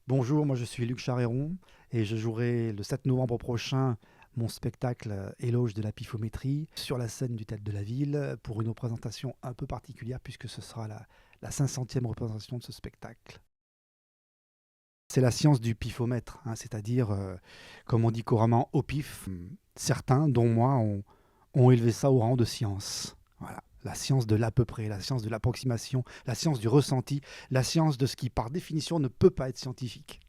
Bonjour, moi je suis Luc Charéron et je jouerai le 7 novembre prochain mon spectacle Éloge de la pifométrie sur la scène du Théâtre de la Ville pour une représentation un peu particulière puisque ce sera la 500e représentation de ce spectacle. C'est la science du pifomètre, hein, c'est-à-dire, comme on dit couramment, au pif. Certains, dont moi, ont élevé ça au rang de science. Voilà. La science de l'à peu près, la science de l'approximation, la science du ressenti, la science de ce qui, par définition, ne peut pas être scientifique.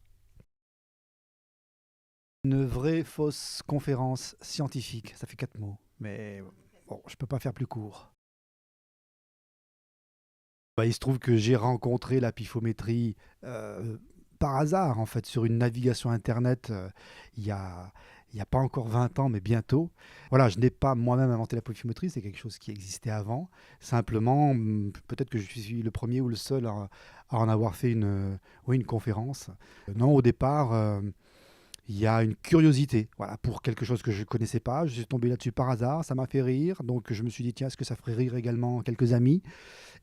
Une vraie fausse conférence scientifique, ça fait 4 mots, mais bon, je peux pas faire plus court. Bah, il se trouve que j'ai rencontré la pifométrie par hasard, en fait, sur une navigation Internet il y a, il y a pas encore 20 ans, mais bientôt. Voilà, je n'ai pas moi-même inventé la pifométrie, c'est quelque chose qui existait avant. Simplement, peut-être que je suis le premier ou le seul à en avoir fait oui, une conférence. Non, au départ, il y a une curiosité, voilà, pour quelque chose que je ne connaissais pas. Je suis tombé là-dessus par hasard, ça m'a fait rire. Donc je me suis dit, tiens, est-ce que ça ferait rire également quelques amis?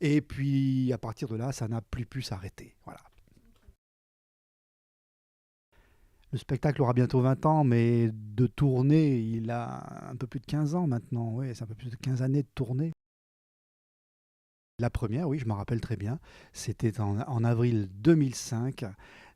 Et puis à partir de là, ça n'a plus pu s'arrêter. Voilà. Le spectacle aura bientôt 20 ans, mais de tournée, il a un peu plus de 15 ans maintenant. Oui, c'est un peu plus de 15 années de tournée. La première, oui, je m'en rappelle très bien. C'était en avril 2005.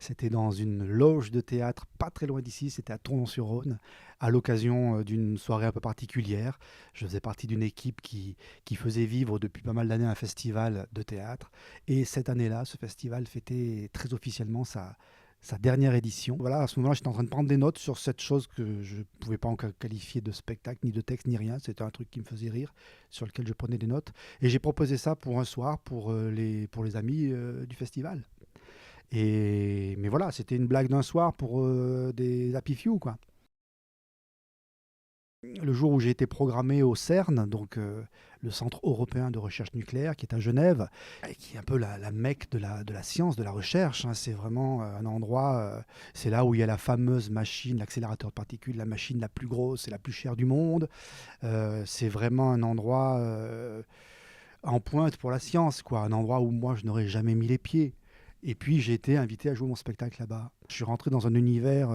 C'était dans une loge de théâtre pas très loin d'ici. C'était à Tournon-sur-Rhône, à l'occasion d'une soirée un peu particulière. Je faisais partie d'une équipe qui faisait vivre depuis pas mal d'années un festival de théâtre. Et cette année-là, ce festival fêtait très officiellement sa dernière édition. Voilà, à ce moment-là, j'étais en train de prendre des notes sur cette chose que je ne pouvais pas encore qualifier de spectacle, ni de texte, ni rien. C'était un truc qui me faisait rire, sur lequel je prenais des notes. Et j'ai proposé ça pour un soir pour les amis du festival. Mais voilà, c'était une blague d'un soir pour des happy few, quoi. Le jour où j'ai été programmé au CERN, donc le Centre européen de recherche nucléaire, qui est à Genève, et qui est un peu la mecque de la science, de la recherche, hein. C'est vraiment un endroit, c'est là où il y a la fameuse machine, l'accélérateur de particules, la machine la plus grosse et la plus chère du monde. C'est vraiment un endroit en pointe pour la science, quoi. Un endroit où moi, je n'aurais jamais mis les pieds. Et puis, j'ai été invité à jouer mon spectacle là-bas. Je suis rentré dans un univers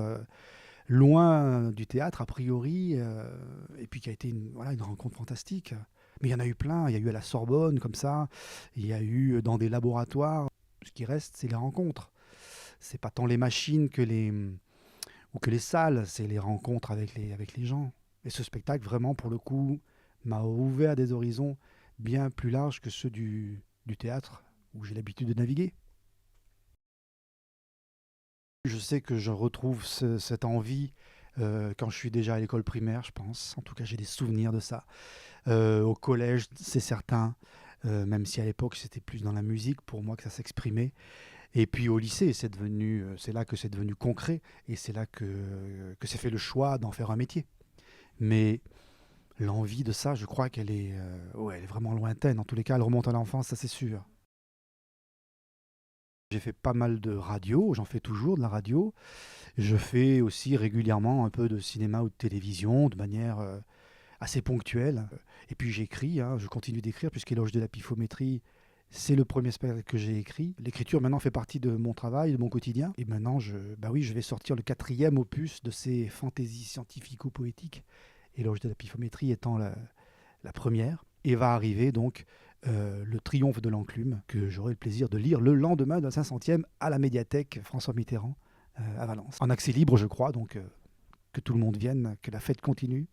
loin du théâtre, a priori, et puis qui a été voilà, une rencontre fantastique. Mais il y en a eu plein. Il y a eu à la Sorbonne, comme ça. Il y a eu dans des laboratoires. Ce qui reste, c'est les rencontres. C'est pas tant les machines ou que les salles, c'est les rencontres avec les gens. Et ce spectacle, vraiment, pour le coup, m'a ouvert des horizons bien plus larges que ceux du théâtre où j'ai l'habitude de naviguer. Je sais que je retrouve cette envie quand je suis déjà à l'école primaire, je pense. En tout cas, j'ai des souvenirs de ça. Au collège, c'est certain, même si à l'époque c'était plus dans la musique pour moi que ça s'exprimait. Et puis au lycée, c'est là que c'est devenu concret et c'est là que s'est fait le choix d'en faire un métier. Mais l'envie de ça, je crois qu'elle est, ouais, elle est vraiment lointaine. En tous les cas, elle remonte à l'enfance, ça c'est sûr. J'ai fait pas mal de radio, j'en fais toujours de la radio. Je fais aussi régulièrement un peu de cinéma ou de télévision de manière assez ponctuelle. Et puis j'écris, hein, je continue d'écrire puisqu'Éloge de la pifométrie, c'est le premier spectacle que j'ai écrit. L'écriture maintenant fait partie de mon travail, de mon quotidien. Et maintenant, bah oui, je vais sortir le quatrième opus de ces fantaisies scientifico-poétiques. Éloge de la pifométrie étant la première. Et va arriver donc le Triomphe de l'enclume, que j'aurai le plaisir de lire le lendemain de la 500e à la médiathèque François Mitterrand à Valence. En accès libre, je crois, donc que tout le monde vienne, que la fête continue.